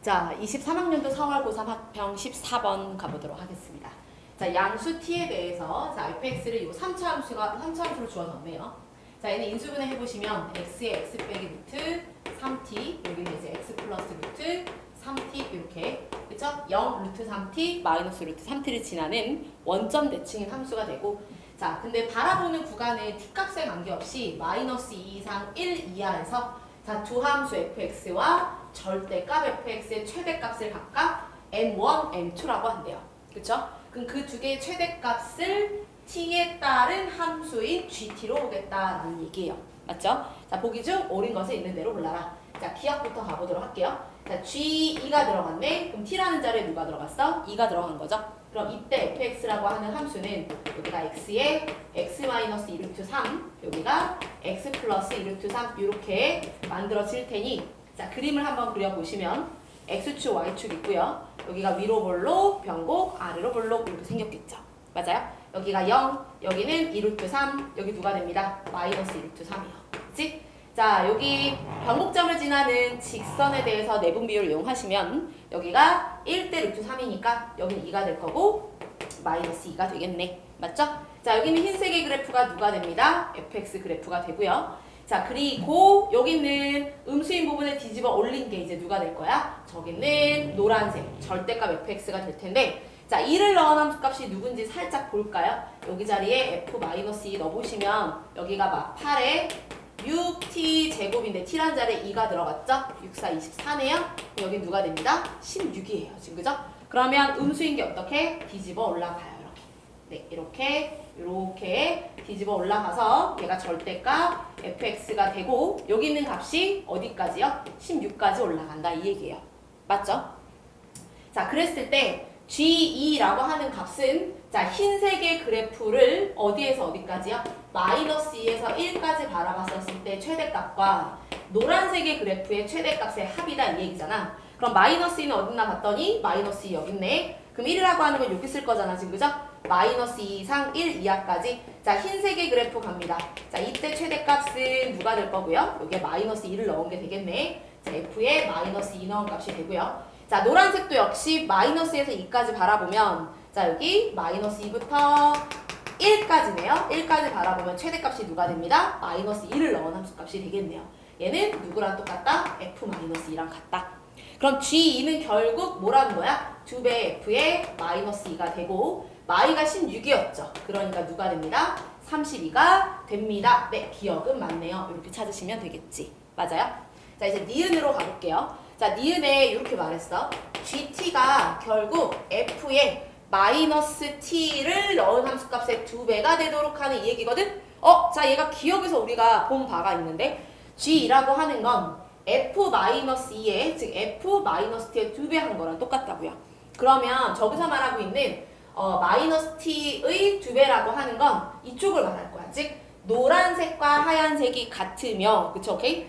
자, 23학년도 4월 고3 학평 14번 가보도록 하겠습니다. 자, 양수 t에 대해서 자, fx를 요 3차 함수로 주어 넣네요. 자, 얘는 인수분해 해보시면 x의 x 빼기 루트 3t, 여기는 이제 x 플러스 루트 3t 이렇게, 그쵸? 0 루트 3t 마이너스 루트 3t를 지나는 원점 대칭인 함수가 되고, 자, 근데 바라보는 구간의 t값에 관계없이 마이너스 2 이상 1 이하에서 자, 두 함수 fx와 절대값 fx의 최대값을 각각 n1, n2라고 한대요. 그쵸? 그럼 그 두 개의 최대값을 t에 따른 함수인 gt로 오겠다라는 얘기예요. 맞죠? 자, 보기 중 옳은 것을 있는 대로 골라라. 자, 기억부터 가보도록 할게요. 자, g2가 들어갔네. 그럼 t라는 자리에 누가 들어갔어? 2가 들어간 거죠? 그럼 이때 fx라고 하는 함수는 여기가 x에 x-2 루트 3, 여기가 x 플러스 2 루트 3 이렇게 만들어질 테니, 자, 그림을 한번 그려보시면 x축, y축 있고요. 여기가 위로 볼록, 변곡, 아래로 볼록 이렇게 생겼겠죠. 맞아요? 여기가 0, 여기는 2 루트 3, 여기 누가 됩니다? 마이너스 2 루트 3이요. 그치? 자, 여기 변곡점을 지나는 직선에 대해서 내분 비율을 이용하시면 여기가 1대 루트 3이니까 여기는 2가 될 거고 마이너스 2가 되겠네. 맞죠? 자, 여기는 흰색의 그래프가 누가 됩니다? fx 그래프가 되고요. 자, 그리고 여기는 음수인 부분을 뒤집어 올린 게 이제 누가 될 거야? 저기는 노란색 절대값 fx가 될 텐데, 자, 2를 넣은 함수값이 누군지 살짝 볼까요? 여기 자리에 f-2 넣어보시면 여기가 막 8에 6t 제곱인데 t라는 자리에 2가 들어갔죠? 6, 4, 24네요. 여기 누가 됩니다? 16이에요. 지금 그죠? 그러면 음수인 게 어떻게? 뒤집어 올라가요. 이렇게. 네, 이렇게 뒤집어 올라가서 얘가 절대값 fx가 되고, 여기 있는 값이 어디까지요? 16까지 올라간다 이 얘기예요. 맞죠? 자, 그랬을 때 G2라고 하는 값은, 자, 흰색의 그래프를 어디에서 어디까지요? 마이너스 2에서 1까지 바라봤었을 때 최대값과 노란색의 그래프의 최대값의 합이다 이 얘기잖아. 그럼 마이너스 2는 어딨나 봤더니 마이너스 2 여기 있네. 그럼 1이라고 하는 건 여기 쓸 거잖아 지금, 그죠? 마이너스 2 이상 1 이하까지. 자, 흰색의 그래프 갑니다. 자, 이때 최대값은 누가 될 거고요? 여기에 마이너스 2를 넣은 게 되겠네. 자, f에 마이너스 2 넣은 값이 되고요. 자, 노란색도 역시 마이너스에서 2까지 바라보면, 자, 여기 마이너스 2부터 1까지네요. 1까지 바라보면 최대값이 누가 됩니다? 마이너스 2를 넣은 함수값이 되겠네요. 얘는 누구랑 똑같다? f-2랑 같다. 그럼 G2는 결국 뭐라는 거야? 2배 F에 마이너스 2가 되고, 마이가 16이었죠. 그러니까 누가 됩니다? 32가 됩니다. 네, 기억은 맞네요. 이렇게 찾으시면 되겠지. 맞아요? 자, 이제 니은으로 가볼게요. 자, 니은에 이렇게 말했어. GT가 결국 F에 마이너스 T를 넣은 함수값의 2배가 되도록 하는 이 얘기거든? 자, 얘가 기억에서 우리가 본 바가 있는데, G2라고 하는 건 F-2에, 즉 F-T의 2배 한 거랑 똑같다고요. 그러면 저기서 말하고 있는 마이너스 T의 2배라고 하는 건 이쪽을 말할 거야. 즉 노란색과 하얀색이 같으며, 그쵸? 오케이?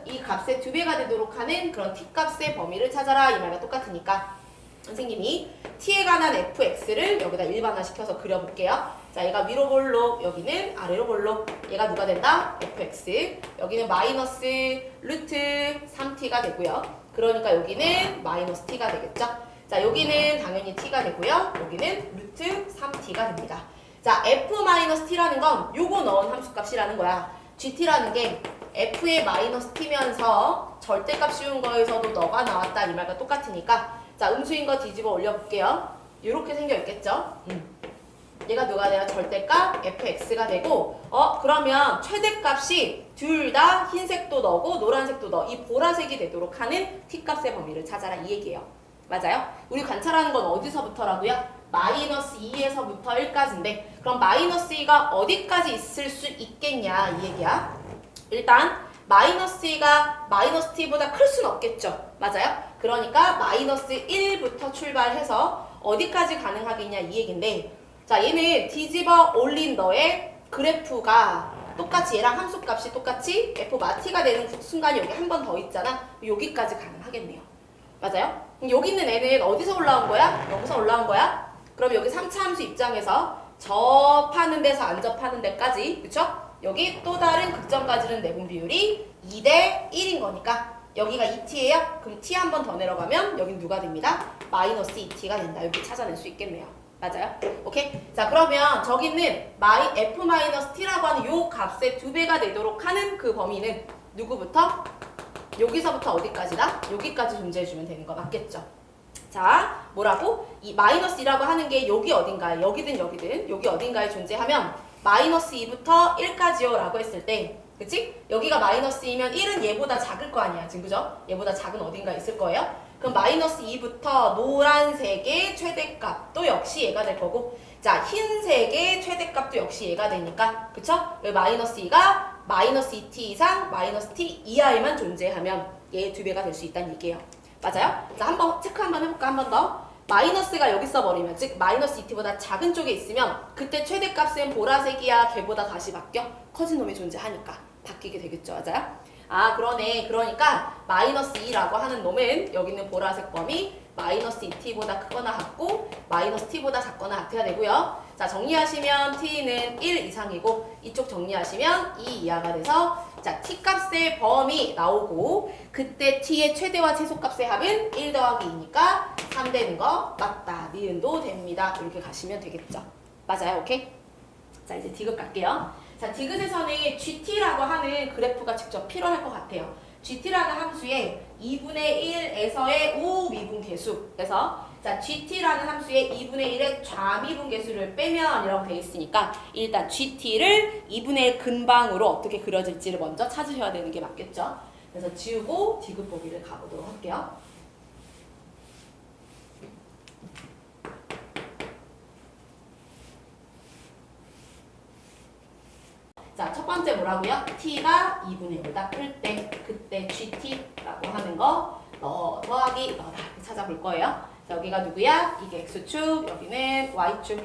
이 값의 2배가 되도록 하는 그런 t 값의 범위를 찾아라 이 말과 똑같으니까 선생님이 t에 관한 fx를 여기다 일반화시켜서 그려볼게요. 자, 얘가 위로 볼록, 여기는 아래로 볼록. 얘가 누가 된다? fx. 여기는 마이너스 루트 3t가 되고요. 그러니까 여기는 마이너스 t가 되겠죠. 자, 여기는 당연히 t가 되고요. 여기는 루트 3t가 됩니다. 자, f-t라는 건 요거 넣은 함수값이라는 거야. gt라는 게 f의 마이너스 t면서 절대값 씌운 거에서도 너가 나왔다 이 말과 똑같으니까, 자, 음수인 거 뒤집어 올려볼게요. 이렇게 생겨 있겠죠? 얘가 누가 돼요? 절대값 fx가 되고, 그러면 최대값이 둘 다 흰색도 너고 노란색도 너, 이 보라색이 되도록 하는 t값의 범위를 찾아라 이 얘기예요. 맞아요? 우리 관찰하는 건 어디서부터라고요? 마이너스 2에서부터 1까지인데, 그럼 마이너스 2가 어디까지 있을 수 있겠냐 이 얘기야. 일단 마이너스 2가 마이너스 t보다 클 수는 없겠죠. 맞아요? 그러니까 마이너스 1부터 출발해서 어디까지 가능하겠냐 이 얘긴데, 자, 얘는 뒤집어 올린 너의 그래프가 똑같이 얘랑 함수값이 똑같이 f-t가 되는 순간이 여기 한 번 더 있잖아. 여기까지 가능하겠네요. 맞아요? 여기 있는 애는 어디서 올라온 거야? 여기서 올라온 거야? 그럼 여기 3차 함수 입장에서 접하는 데서 안 접하는 데까지, 그쵸? 여기 또 다른 극점까지는 내분 비율이 2대 1인 거니까 여기가 2t예요? 그럼 t 한 번 더 내려가면 여긴 누가 됩니다? 마이너스 2t가 된다. 이렇게 찾아낼 수 있겠네요. 맞아요? 오케이? 자, 그러면 저기는 f-t라고 하는 요 값의 2배가 되도록 하는 그 범위는 누구부터? 여기서부터 어디까지다? 여기까지 존재해주면 되는 거 맞겠죠? 자, 뭐라고? 이 마이너스 2라고 하는 게 여기 어딘가에, 여기든 여기 어딘가에 존재하면 마이너스 2부터 1까지요 라고 했을 때, 그치? 여기가 마이너스 2면 1은 얘보다 작을 거 아니야, 지금 그죠? 얘보다 작은 어딘가에 있을 거예요? 그럼 마이너스 2부터 노란색의 최대값도 역시 얘가 될 거고, 자, 흰색의 최대값도 역시 얘가 되니까, 그쵸? 여기 마이너스 2가 마이너스 2t 이상 마이너스 t 이하에만 존재하면 얘의 2배가 될 수 있다는 얘기예요. 맞아요? 자, 한번 체크 한번 해볼까? 한 번 더. 마이너스가 여기 써버리면, 즉 마이너스 2t보다 작은 쪽에 있으면 그때 최대값은 보라색이야 걔보다 다시 바뀌어? 커진 놈이 존재하니까 바뀌게 되겠죠. 맞아요? 아, 그러네. 그러니까 마이너스 2라고 하는 놈은 여기 있는 보라색 범위 마이너스 2t보다 크거나 같고 마이너스 t보다 작거나 같아야 되고요. 자, 정리하시면 t는 1 이상이고 이쪽 정리하시면 2 이하가 돼서 자, t값의 범위 나오고 그때 t의 최대와 최소값의 합은 1 더하기 2니까 3 되는 거 맞다. 니은도 됩니다. 이렇게 가시면 되겠죠. 맞아요? 오케이? 자, 이제 디귿 갈게요. 자, 디귿에서는 GT라고 하는 그래프가 직접 필요할 것 같아요. GT라는 함수에 2분의 1에서의 우미분계수. 그래서 자, GT라는 함수에 2분의 1의 좌미분계수를 빼면 이라고 되어 있으니까 일단 GT를 2분의 1 근방으로 어떻게 그려질지를 먼저 찾으셔야 되는 게 맞겠죠. 그래서 지우고 디귿 보기를 가보도록 할게요. 자, 첫 번째 뭐라고요? t가 2분의 1보다 클 때 그때 gt라고 하는 거 더하기 너다 이렇게 찾아볼 거예요. 자, 여기가 누구야? 이게 x축, 여기는 y축.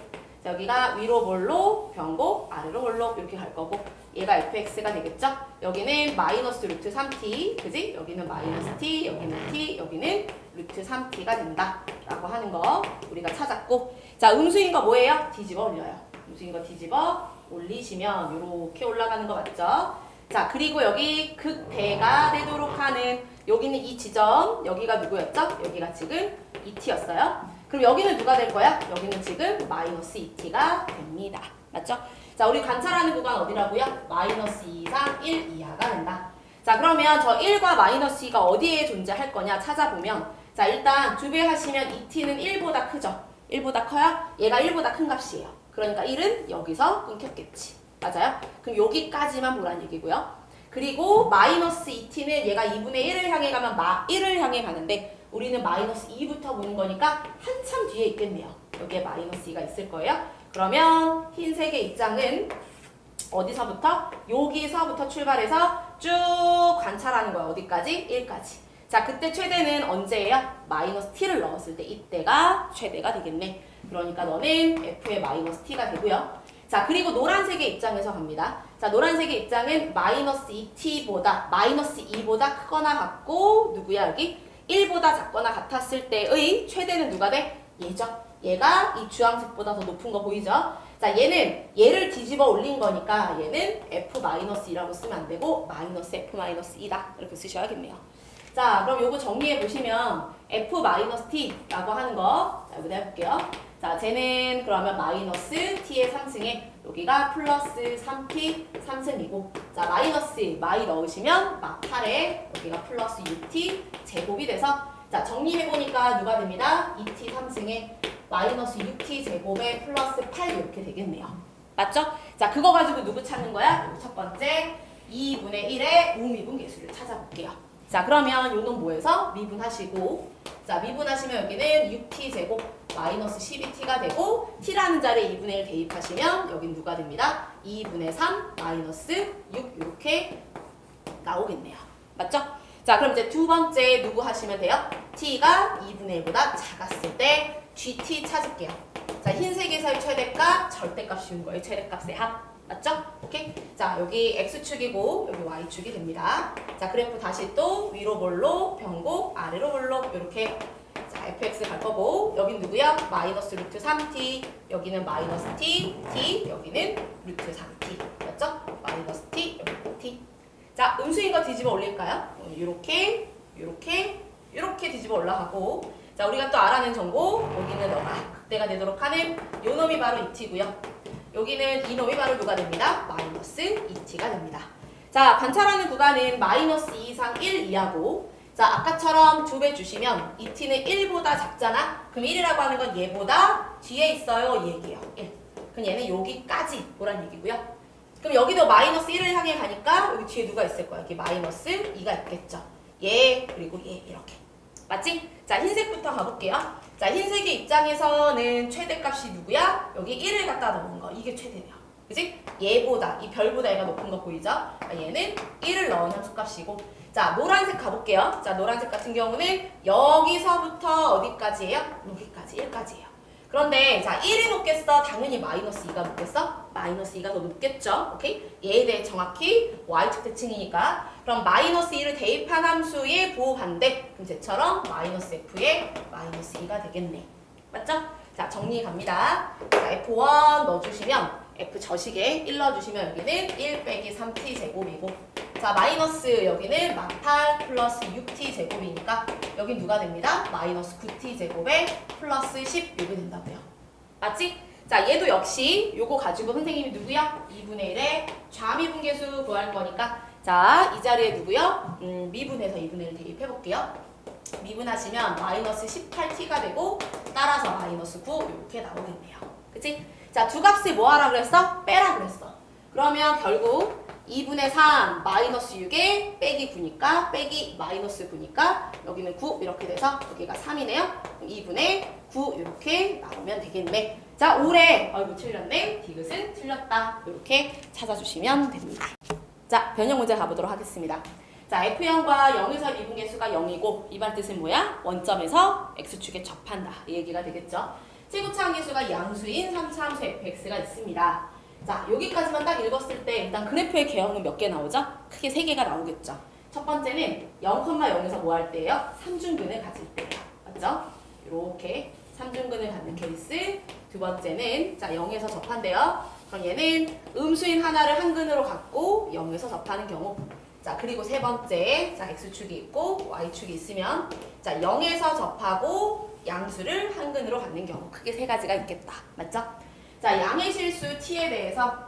자, 여기가 위로 볼록, 변곡, 아래로 볼록 이렇게 갈 거고 얘가 fx가 되겠죠? 여기는 마이너스 루트 3t, 그지? 여기는 마이너스 t, 여기는 t, 여기는 루트 3t가 된다 라고 하는 거 우리가 찾았고 자, 음수인 거 뭐예요? 뒤집어 올려요. 음수인 거 뒤집어 올리시면 이렇게 올라가는 거 맞죠? 자, 그리고 여기 극배가 되도록 하는 여기는 이 지점, 여기가 누구였죠? 여기가 지금 2t였어요. 그럼 여기는 누가 될 거야? 여기는 지금 마이너스 2t가 됩니다. 맞죠? 자, 우리 관찰하는 구간 어디라고요? 마이너스 2 이상 1 이하가 된다. 자, 그러면 저 1과 마이너스 2가 어디에 존재할 거냐 찾아보면 자, 일단 2배 하시면 2t는 1보다 크죠? 1보다 커요? 얘가 1보다 큰 값이에요. 그러니까 1은 여기서 끊겼겠지. 맞아요? 그럼 여기까지만 보란 얘기고요. 그리고 마이너스 2t는 얘가 2분의 1을 향해 가면 1을 향해 가는데 우리는 마이너스 2부터 보는 거니까 한참 뒤에 있겠네요. 여기에 마이너스 2가 있을 거예요. 그러면 흰색의 입장은 어디서부터? 여기서부터 출발해서 쭉 관찰하는 거야. 어디까지? 1까지. 자, 그때 최대는 언제예요? 마이너스 t를 넣었을 때 이때가 최대가 되겠네. 그러니까 너는 f의 마이너스 t가 되고요. 자, 그리고 노란색의 입장에서 갑니다. 자, 노란색의 입장은 마이너스 2t보다 마이너스 2보다 크거나 같고 누구야 여기? 1보다 작거나 같았을 때의 최대는 누가 돼? 얘죠. 얘가 이 주황색보다 더 높은 거 보이죠? 자, 얘를 뒤집어 올린 거니까 얘는 f-2라고 쓰면 안 되고 마이너스 f-2다 이렇게 쓰셔야겠네요. 자, 그럼 요거 정리해 보시면 f-t라고 하는 거 자, 여기다 해볼게요. 자, 쟤는 그러면 마이너스 t의 3승에 여기가 플러스 3t 3승이고 자, 마이너스 마이 넣으시면 막 8에 여기가 플러스 6t 제곱이 돼서 자, 정리해보니까 누가 됩니다? 2t 3승에 마이너스 6t 제곱에 플러스 8 이렇게 되겠네요. 맞죠? 자, 그거 가지고 누구 찾는 거야? 첫 번째 2분의 1의 우미분계수를 찾아볼게요. 자, 그러면 요놈 뭐해서? 미분하시고 자, 미분하시면 여기는 6t 제곱 마이너스 12t가 되고 t라는 자리에 2분의 1 대입하시면 여긴 누가 됩니다? 2분의 3 마이너스 6 이렇게 나오겠네요. 맞죠? 자, 그럼 이제 두 번째 누구 하시면 돼요? t가 2분의 1보다 작았을 때 gt 찾을게요. 자, 흰색에서의 최대값, 절대값 쉬운 거예요. 최대값의 합. 맞죠? 오케이? 자, 여기 x축이고 여기 y축이 됩니다. 자, 그래프 다시 또 위로 볼록, 변곡, 아래로 볼록 이렇게 자, fx 갈 거고 여긴 누구야? 마이너스 루트 3t 여기는 마이너스 t, 여기는 루트 3t 맞죠? 마이너스 t, 여기 t 자, 음수인 거 뒤집어 올릴까요? 이렇게 이렇게 뒤집어 올라가고 자 우리가 또 알아낸 정보 여기는 너가 극대가 되도록 하는 요 놈이 바로 2t고요. 여기는 이 놈이 바로 누가 됩니다? 마이너스 2t가 됩니다. 자 관찰하는 구간은 마이너스 2 이상 1 이하고 자 아까처럼 2배 주시면 2t는 1보다 작잖아? 그럼 1이라고 하는 건 얘보다 뒤에 있어요 얘기예요. 1. 그럼 얘는 여기까지 보란 얘기고요. 그럼 여기도 마이너스 1을 향해 가니까 여기 뒤에 누가 있을 거야? 여기 마이너스 2가 있겠죠. 얘 그리고 얘 이렇게. 맞지? 자 흰색부터 가볼게요. 자 흰색의 입장에서는 최대값이 누구야? 여기 1을 갖다 넣은 거. 이게 최대네요. 그지? 얘보다 이 별보다 얘가 높은 거 보이죠? 얘는 1을 넣은 함수값이고 자 노란색 가볼게요. 자 노란색 같은 경우는 여기서부터 어디까지예요? 여기까지 1까지예요. 그런데 자 1이 높겠어? 당연히 마이너스 2가 높겠어? 마이너스 2가 더 높겠죠? 오케이? 얘에 대해 정확히 y축 대칭이니까 그럼 마이너스 2를 대입한 함수의 부호반대 그럼 쟤처럼 마이너스 f의 마이너스 2가 되겠네. 맞죠? 자 정리 갑니다. 자 f1 넣어주시면 f 저식에 1 넣어주시면 여기는 1 빼기 3t 제곱이고 자 마이너스 여기는 마탈 플러스 6t 제곱이니까 여긴 누가 됩니다? 마이너스 9t 제곱에 플러스 16이 된다고요. 맞지? 자 얘도 역시 요거 가지고 선생님이 누구야? 2분의 1의 좌미분계수 구할 거니까 자 이 자리에 누구요? 미분해서 2분의 1 대입해볼게요. 미분하시면 마이너스 18t가 되고 따라서 마이너스 9 이렇게 나오겠네요. 그치? 자 두 값을 뭐 하라 그랬어? 빼라 그랬어. 그러면 결국 2분의 3 마이너스 6에 빼기 9니까 빼기 마이너스 9니까 여기는 9 이렇게 돼서 여기가 3이네요. 2분의 9 이렇게 나오면 되겠네. 자 올해 아이고 틀렸네. 디귿은 틀렸다. 이렇게 찾아주시면 됩니다. 자 변형 문제 가보도록 하겠습니다. 자 F형과 0에서 미분계수가 0이고 이 말 뜻은 뭐야? 원점에서 X축에 접한다. 이 얘기가 되겠죠. 최고차 함계수가 양수인 3차 함수 fx가 있습니다. 자 여기까지만 딱 읽었을 때 일단 그래프의 개형은 몇 개 나오죠? 크게 3개가 나오겠죠. 첫 번째는 0,0에서 뭐 할 때예요? 삼중근을 가질 때예요. 맞죠? 이렇게 삼중근을 갖는 케이스. 두 번째는 자 0에서 접한대요. 그럼 얘는 음수인 하나를 한 근으로 갖고 0에서 접하는 경우. 자 그리고 세 번째 자 x축이 있고 y축이 있으면 자 0에서 접하고 양수를 한 근으로 갖는 경우. 크게 3가지가 있겠다. 맞죠? 자 양의 실수 t에 대해서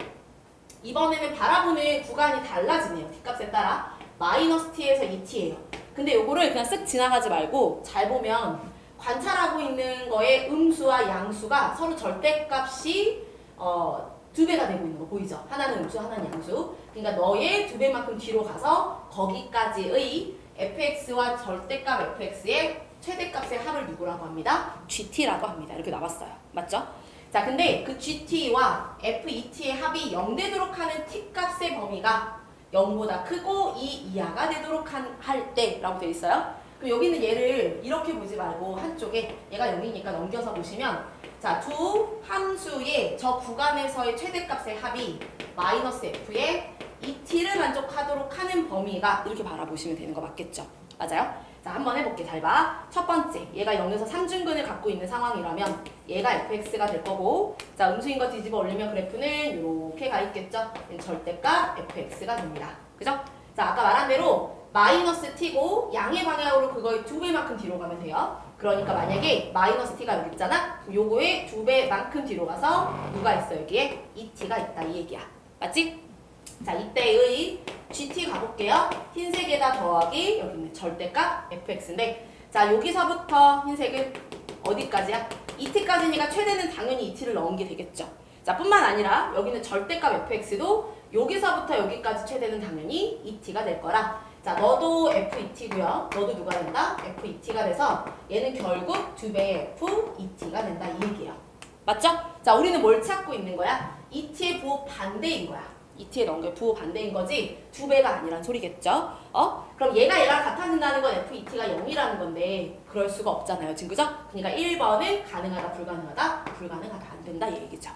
이번에는 바라보는 구간이 달라지네요. 뒷값에 따라 마이너스 t에서 2t예요. 근데 요거를 그냥 쓱 지나가지 말고 잘 보면 관찰하고 있는 거에 음수와 양수가 서로 절대값이 2배가 되고 있는 거 보이죠? 하나는 음수, 하나는 양수. 그러니까 너의 2배만큼 뒤로 가서 거기까지의 fx와 절대값 fx의 최대값의 합을 누구라고 합니다? gt라고 합니다. 이렇게 나왔어요. 맞죠? 자, 근데 그 gt와 f2t의 합이 0 되도록 하는 t값의 범위가 0보다 크고 2 이하가 되도록 할 때라고 되어 있어요. 그럼 여기는 얘를 이렇게 보지 말고 한쪽에 얘가 0이니까 넘겨서 보시면 자, 두 함수의 저 구간에서의 최대값의 합이 마이너스 f의 2t를 만족하도록 하는 범위가 이렇게 바라보시면 되는 거 맞겠죠? 맞아요? 자, 한번 해볼게. 잘 봐. 첫 번째, 얘가 0에서 삼중근을 갖고 있는 상황이라면 얘가 fx가 될 거고 자, 음수인 거 뒤집어 올리면 그래프는 이렇게 가 있겠죠? 절대값 fx가 됩니다. 그죠? 자, 아까 말한 대로 마이너스 t고 양의 방향으로 그거의 2배만큼 뒤로 가면 돼요. 그러니까 만약에 마이너스 t가 여기 있잖아? 요거의 2배만큼 뒤로 가서 누가 있어? 여기에 2t가 있다. 이 얘기야. 맞지? 자, 이때의 gt 가볼게요. 흰색에다 더하기 여기는 절대값 fx인데 자, 여기서부터 흰색은 어디까지야? 2t까지니까 최대는 당연히 2t를 넣은 게 되겠죠. 자, 뿐만 아니라 여기는 절대값 fx도 여기서부터 여기까지 최대는 당연히 2t가 될 거라 자, 너도 f2t고요. 너도 누가 된다? f2t가 돼서 얘는 결국 2배의 f2t가 된다. 이 얘기예요. 맞죠? 자, 우리는 뭘 찾고 있는 거야? 2t의 부호 반대인 거야. 2t에 넣은 게 부호 반대인 거지 2배가 아니란 소리겠죠? 그럼 얘가 얘랑 같아진다는 건 f2t가 0이라는 건데 그럴 수가 없잖아요. 지금 그죠? 그러니까 1번은 가능하다, 불가능하다, 불가능하다, 안 된다 이 얘기죠.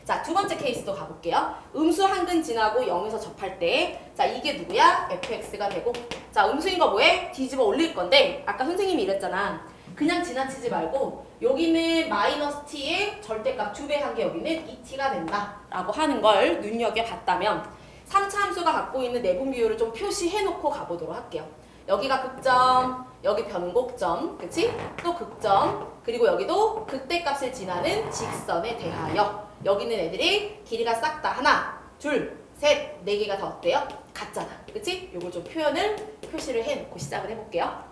자, 두 번째 케이스도 가볼게요. 음수 한 근 지나고 0에서 접할 때 자, 이게 누구야? fx가 되고 자, 음수인 거 뭐해? 뒤집어 올릴 건데 아까 선생님이 이랬잖아. 그냥 지나치지 말고 여기는 마이너스 t의 절대값 2배 한 게 여기는 2t가 된다 라고 하는 걸 눈여겨봤다면 3차 함수가 갖고 있는 내분 비율을 좀 표시해놓고 가보도록 할게요. 여기가 극점, 여기 변곡점, 그치? 또 극점, 그리고 여기도 극대값을 지나는 직선에 대하여 여기 있는 애들이 길이가 싹 다 하나, 둘, 셋, 네 개가 다 어때요? 같잖아. 그치? 요걸 좀 표시를 해놓고 시작을 해볼게요.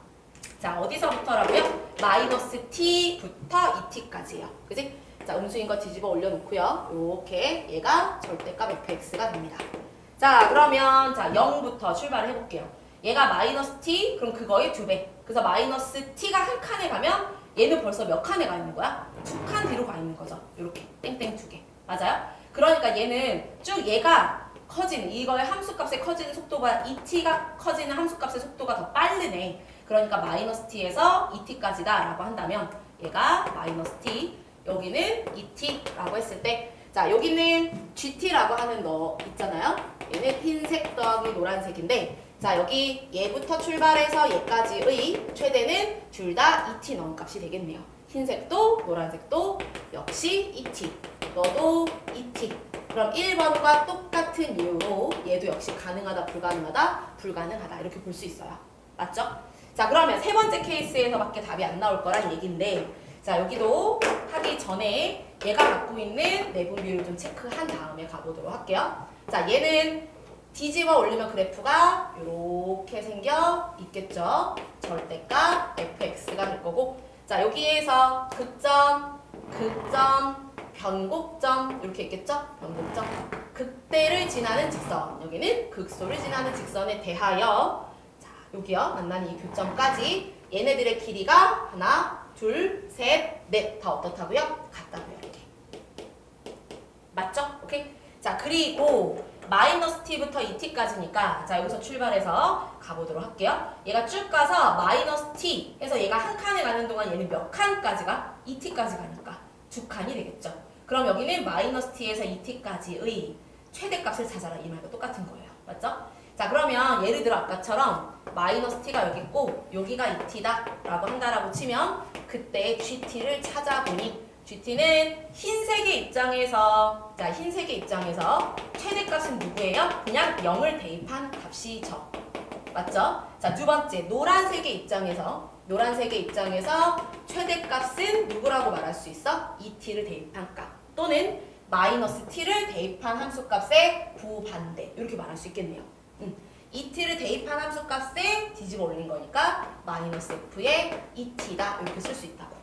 자, 어디서부터라고요? 마이너스 t부터 2t까지예요. 그치? 자, 음수인 거 뒤집어 올려놓고요. 요렇게 얘가 절대값 fx가 됩니다. 자, 그러면 자 0부터 출발을 해볼게요. 얘가 마이너스 t, 그럼 그거의 2배. 그래서 마이너스 t가 한 칸에 가면 얘는 벌써 몇 칸에 가 있는 거야? 2칸 뒤로 가 있는 거죠. 이렇게 땡땡 2개. 맞아요? 그러니까 얘는 쭉 얘가 커지는, 이거의 함수값의 커지는 속도가 2t가 커지는 함수값의 속도가 더 빠르네. 그러니까 마이너스 t에서 2t까지다 라고 한다면 얘가 마이너스 t, 여기는 2t라고 했을 때, 자 여기는 gt라고 하는 거 있잖아요. 얘는 흰색 더하기 노란색인데, 자 여기 얘부터 출발해서 얘까지의 최대는 둘 다 2t 넣은 값이 되겠네요. 흰색도 노란색도 역시 2t, 너도 2t. 그럼 1번과 똑같은 이유로 얘도 역시 가능하다, 불가능하다, 불가능하다 이렇게 볼 수 있어요. 맞죠? 자 그러면 세 번째 케이스에서밖에 답이 안 나올 거란 얘기인데, 자 여기도 하기 전에 얘가 갖고 있는 내분비를 좀 체크한 다음에 가보도록 할게요. 자 얘는 뒤집어 올리면 그래프가 이렇게 생겨 있겠죠. 절대값 fx가 될 거고, 자 여기에서 극점, 극점, 변곡점 이렇게 있겠죠. 변곡점, 극대를 지나는 직선, 여기는 극소를 지나는 직선에 대하여, 자 여기요 만나는 이 교점까지 얘네들의 길이가 하나, 둘, 셋, 넷 다 어떻다고요? 같다고요. 이렇게. 맞죠? 오케이? 자 그리고 마이너스 t부터 2t까지니까 자 여기서 출발해서 가보도록 할게요. 얘가 쭉 가서 마이너스 t 해서 얘가 한 칸에 가는 동안 얘는 몇 칸까지 가? 2t까지 가니까 2칸이 되겠죠. 그럼 여기는 마이너스 t에서 2t까지의 최대값을 찾아라 이 말과 똑같은 거예요. 맞죠? 자 그러면 예를 들어 아까처럼 마이너스 t가 여기 있고 여기가 2t다 라고 한다라고 치면 그때 gt를 찾아보니 gt는 흰색의 입장에서, 자 흰색의 입장에서 최대값은 누구예요? 그냥 0을 대입한 값이죠. 맞죠? 자 두 번째 노란색의 입장에서, 노란색의 입장에서 최대값은 누구라고 말할 수 있어? 2t를 대입한 값 또는 마이너스 t를 대입한 함수값의 부반대 이렇게 말할 수 있겠네요. 2t를 대입한 함수값에 뒤집어 올린 거니까 마이너스 f의 2t다 이렇게 쓸 수 있다고.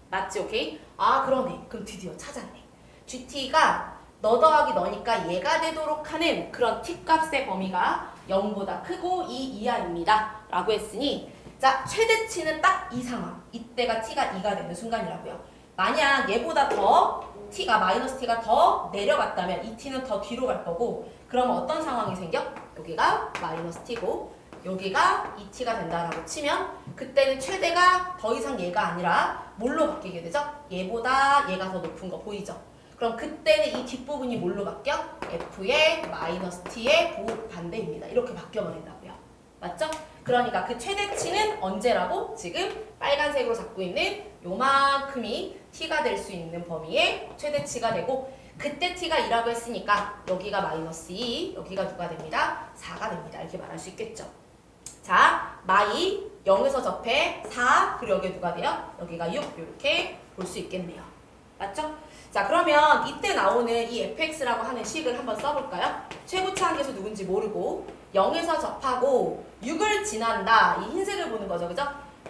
맞지? 오케이? 아 그러네. 그럼 드디어 찾았네. gt가 너 더하기 너니까 얘가 되도록 하는 그런 t값의 범위가 0보다 크고 2 이하입니다 라고 했으니, 자 최대치는 딱 이 상황, 이때가 t가 2가 되는 순간이라고요. 만약 얘보다 더 t가 마이너스 t가 더 내려갔다면 이 t는 더 뒤로 갈 거고, 그러면 어떤 상황이 생겨? 여기가 마이너스 t고 여기가 2t가 된다라고 치면 그때는 최대가 더 이상 얘가 아니라 뭘로 바뀌게 되죠? 얘보다 얘가 더 높은 거 보이죠? 그럼 그때는 이 뒷부분이 뭘로 바뀌어? f의 마이너스 t의 부반대입니다. 이렇게 바뀌어버린다고요. 맞죠? 그러니까 그 최대치는 언제라고? 지금 빨간색으로 잡고 있는 요만큼이 t가 될 수 있는 범위의 최대치가 되고, 그때 t가 2라고 했으니까 여기가 마이너스 2, 여기가 누가 됩니다? 4가 됩니다. 이렇게 말할 수 있겠죠. 자, 마이 0에서 접해 4, 그리고 여기 누가 돼요? 여기가 6, 이렇게 볼 수 있겠네요. 맞죠? 자, 그러면 이때 나오는 이 fx라고 하는 식을 한번 써볼까요? 최고차항계수 누군지 모르고 0에서 접하고 6을 지난다. 이 흰색을 보는 거죠. 그죠?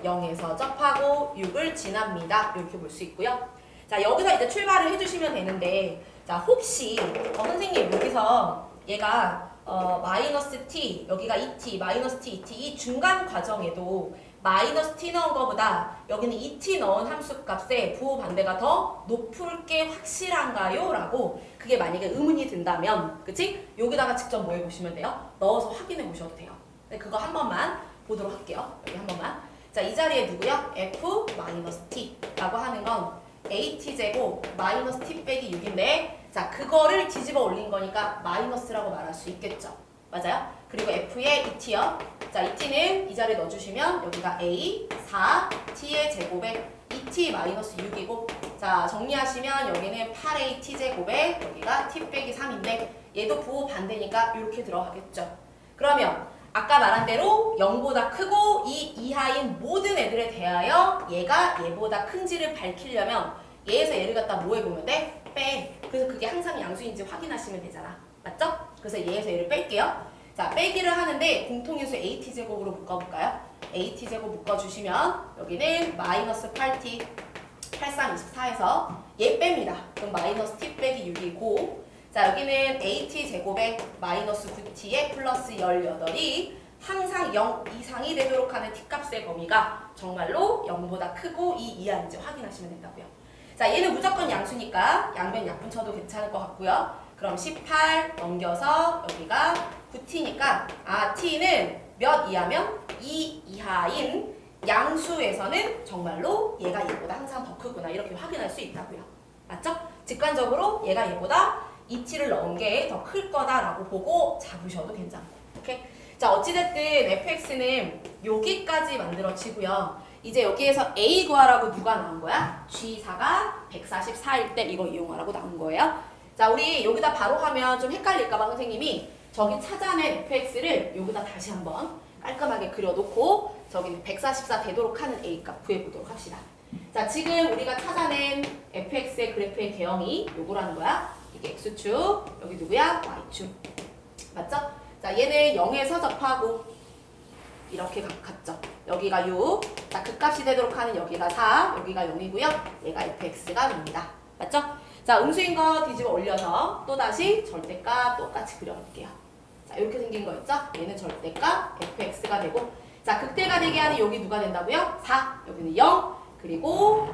0에서 접하고 6을 지납니다. 이렇게 볼 수 있고요. 자, 여기서 이제 출발을 해주시면 되는데, 자, 혹시 선생님 여기서 얘가 마이너스 t, 여기가 2t, 마이너스 t, 2t 이 중간 과정에도 마이너스 t 넣은 거보다 여기는 2t 넣은 함수값의 부호 반대가 더 높을 게 확실한가요? 라고 그게 만약에 의문이 든다면, 그치? 여기다가 직접 뭐 해보시면 돼요? 넣어서 확인해 보셔도 돼요. 네, 그거 한 번만 보도록 할게요. 여기 한 번만. 자, 이 자리에 누구요? f 마이너스 t라고 하는 건 at제곱 마이너스 t 빼기 6인데, 자 그거를 뒤집어 올린 거니까 마이너스라고 말할 수 있겠죠. 맞아요? 그리고 f의 2t요. 자 2t는 이 자리에 넣어주시면 여기가 a 4 t의 제곱에 2t 마이너스 6이고, 자 정리하시면 여기는 8a t제곱에 여기가 t 빼기 3인데 얘도 부호 반대니까 이렇게 들어가겠죠. 그러면 아까 말한 대로 0보다 크고 2 이하인 모든 애들에 대하여 얘가 얘보다 큰지를 밝히려면 얘에서 얘를 갖다 뭐 해보면 돼? 빼. 그래서 그게 항상 양수인지 확인하시면 되잖아. 맞죠? 그래서 얘에서 얘를 뺄게요. 자, 빼기를 하는데 공통인수 AT제곱으로 묶어볼까요? AT제곱 묶어주시면 여기는 마이너스 8T 83, 24에서 얘 뺍니다. 그럼 마이너스 T 빼기 6이고 자 여기는 AT제곱에 마이너스 9T에 플러스 18이 항상 0 이상이 되도록 하는 T값의 범위가 정말로 0보다 크고 2 이하인지 확인하시면 된다고요. 자 얘는 무조건 양수니까 양변 약분 쳐도 괜찮을 것 같고요. 그럼 18 넘겨서 여기가 9T니까 T는 몇 이하면 2 이하인 양수에서는 정말로 얘가 얘보다 항상 더 크구나 이렇게 확인할 수 있다고요. 맞죠? 직관적으로 얘가 얘보다 2t를 넣은 게 더 클 거다라고 보고 잡으셔도 괜찮고. 오케이? 자 어찌됐든 fx는 여기까지 만들어지고요. 이제 여기에서 a 구하라고 누가 나온 거야? G4가 144일 때 이거 이용하라고 나온 거예요. 자 우리 여기다 바로 하면 좀 헷갈릴까봐 선생님이 저기 찾아낸 fx를 여기다 다시 한번 깔끔하게 그려놓고 저기는 144 되도록 하는 a값 구해보도록 합시다. 자 지금 우리가 찾아낸 fx의 그래프의 개형이 요거라는 거야. 이게 x축, 여기 누구야? y축. 맞죠? 자 얘는 0에서 접하고 이렇게 갔죠. 여기가 6. 자 극값이 되도록 하는 여기가 4, 여기가 0이고요. 얘가 fx가 됩니다. 맞죠? 자 음수인 거 뒤집어 올려서 또다시 절대값 똑같이 그려볼게요. 자 이렇게 생긴 거 있죠? 얘는 절대값 fx가 되고 자 극대가 되게 하는 여기 누가 된다고요? 4, 여기는 0, 그리고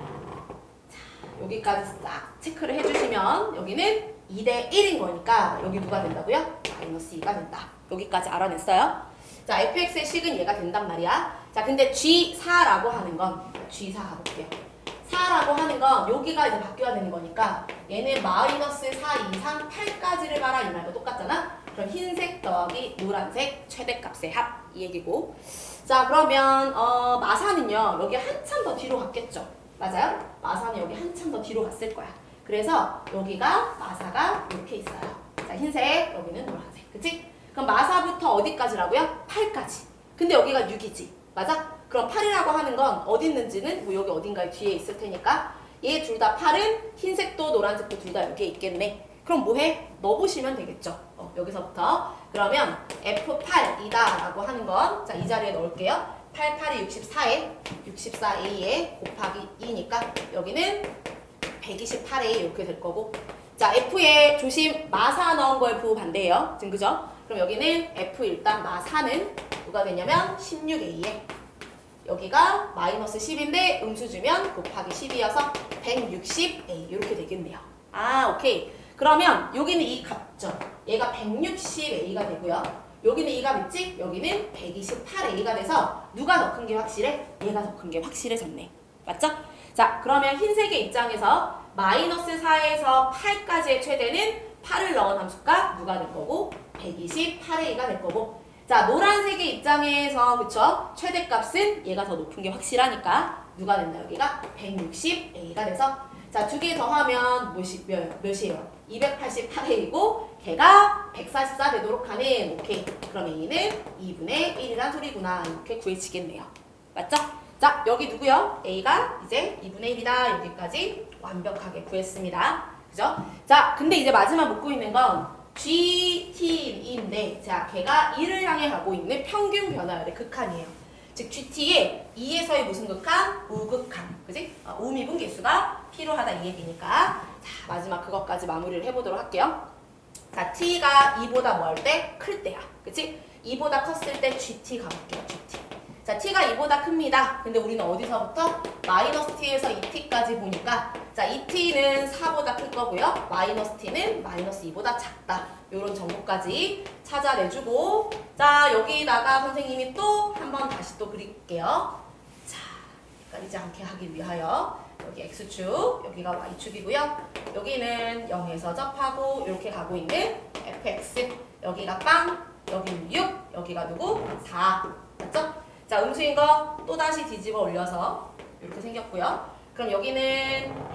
자, 여기까지 싹 체크를 해주시면 여기는 2대 1인 거니까 여기 누가 된다고요? 마이너스 2가 된다. 여기까지 알아냈어요? 자 fx의 식은 얘가 된단 말이야. 자 근데 G4라고 하는 건 G4 가볼게요. 4라고 하는 건 여기가 이제 바뀌어야 되는 거니까 얘는 마이너스 4 이상 8까지를 봐라 이 말과 똑같잖아. 그럼 흰색 더하기 노란색 최대값의 합 이 얘기고 자 그러면 마사는요 여기 한참 더 뒤로 갔겠죠. 맞아요? 마사는 여기 한참 더 뒤로 갔을 거야. 그래서 여기가 마사가 이렇게 있어요. 자 흰색 여기는 노란색 그치? 그럼 마사부터 어디까지라고요? 8까지. 근데 여기가 6이지. 맞아? 그럼 8이라고 하는 건 어디 있는지는 뭐 여기 어딘가에 뒤에 있을 테니까 얘 둘 다 8은 흰색도 노란색도 둘 다 여기에 있겠네. 그럼 뭐해? 넣어보시면 되겠죠. 여기서부터 그러면 F8이다 라고 하는 건 자 이 자리에 넣을게요. 8, 8이 64에 64A에 곱하기 2니까 여기는 128A 이렇게 될 거고 자 F에 조심 마사 넣은 거에 부호 반대예요. 지금 그죠? 그럼 여기는 F 일단 마사는 누가 되냐면 16A에 여기가 마이너스 10인데 음수 주면 곱하기 10이어서 160A 이렇게 되겠네요. 오케이. 그러면 여기는 이 값죠. 얘가 160A가 되고요. 여기는 이 값 있지? 여기는 128A가 돼서 누가 더 큰 게 확실해? 얘가 더 큰 게 확실해졌네. 맞죠? 자 그러면 흰색의 입장에서 마이너스 4에서 8까지의 최대는 8을 넣은 함수가 누가 될 거고 128A가 될 거고 자 노란색의 입장에서 그쵸? 최대값은 얘가 더 높은 게 확실하니까 누가 된다 여기가 160A가 돼서 자 두 개 더하면 몇이에요? 288A고 걔가 144 되도록 하는 오케이 그럼 A는 2분의 1이란 소리구나 이렇게 구해지겠네요. 맞죠? 자 여기 누구요? A가 이제 2분의 1이다 여기까지 완벽하게 구했습니다. 그죠? 자 근데 이제 마지막 묻고 있는 건 GT인데 자 걔가 1을 향해 가고 있는 평균 변화율의 극한이에요. 즉 GT에 2에서의 무슨 극한? 우극한 그지? 우미분계수가 필요하다 이 얘기니까 자 마지막 그것까지 마무리를 해보도록 할게요. 자 T가 2보다 뭐 할 때? 클 때야 그치? 2보다 컸을 때 GT 가볼게요. GT 자 T가 2보다 큽니다. 근데 우리는 어디서부터? 마이너스 T에서 2T까지 보니까 자 2T는 4보다 클 거고요. 마이너스 T는 마이너스 2보다 작다. 요런 정보까지 찾아내주고 자 여기다가 선생님이 또 한번 다시 또 그릴게요. 자 헷갈리지 않게 하기 위하여 여기 X축 여기가 Y축이고요. 여기는 0에서 접하고 이렇게 가고 있는 fx 여기가 빵 여기는 6 여기가 누구? 4 맞죠? 자 음수인 거 또다시 뒤집어 올려서 이렇게 생겼고요. 그럼 여기는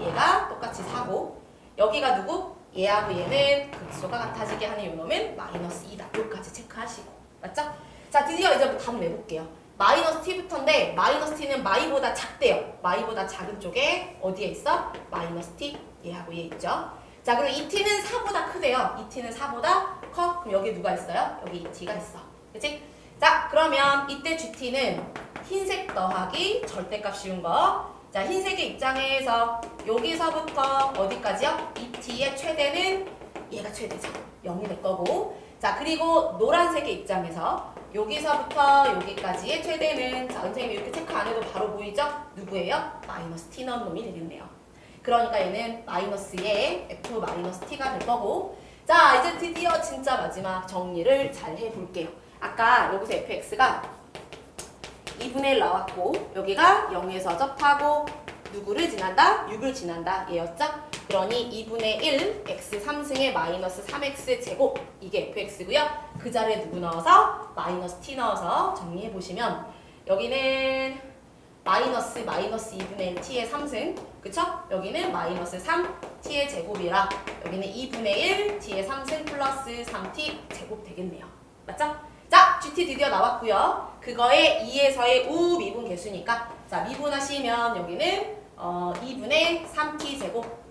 얘가 똑같이 4고 여기가 누구? 얘하고 얘는 극소가 같아지게 하는 요놈은 마이너스 2다. 여기까지 체크하시고 맞죠? 자, 드디어 이제 답을 내볼게요. 마이너스 t부터인데 마이너스 t는 마이보다 작대요. 마이보다 작은 쪽에 어디에 있어? 마이너스 t 얘하고 얘 있죠. 자, 그리고 이 t는 4보다 크대요. 이 t는 4보다 커. 그럼 여기 누가 있어요? 여기 이 t가 있어. 그치? 자, 그러면 이때 gt는 흰색 더하기 절대값 씌운 거. 자, 흰색의 입장에서 여기서부터 어디까지요? 이 t의 최대는 얘가 최대죠. 0이 될 거고. 자, 그리고 노란색의 입장에서 여기서부터 여기까지의 최대는, 자, 선생님이 이렇게 체크 안 해도 바로 보이죠? 누구예요? 마이너스 t 넣은 놈이 되겠네요. 그러니까 얘는 마이너스의 f 마이너스 t가 될 거고. 자, 이제 드디어 진짜 마지막 정리를 잘 해볼게요. 아까 여기서 fx가 2분의 1 나왔고 여기가 0에서 접하고 누구를 지난다? 6을 지난다 얘였죠? 그러니 2분의 1 x 3승의 마이너스 3x 제곱 이게 fx고요. 그 자리에 누구 넣어서? 마이너스 t 넣어서 정리해보시면 여기는 마이너스 2분의 1 t의 3승 그쵸? 여기는 마이너스 3 t의 제곱이라 여기는 2분의 1 t의 3승 플러스 3t 제곱 되겠네요. 맞죠? 자, GT 드디어 나왔고요. 그거의 2에서의 우 미분 개수니까 자, 미분하시면 여기는 2분의 3t 제곱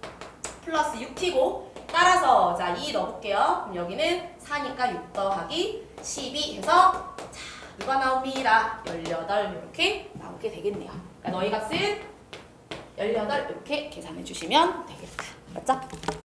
플러스 6t고 따라서 자, 2 넣어볼게요. 그럼 여기는 4니까 6 더하기 12 해서 자, 누가 나옵니다. 18 이렇게 나오게 되겠네요. 그러니까 너희 값은 18 이렇게 계산해 주시면 되겠다. 맞죠?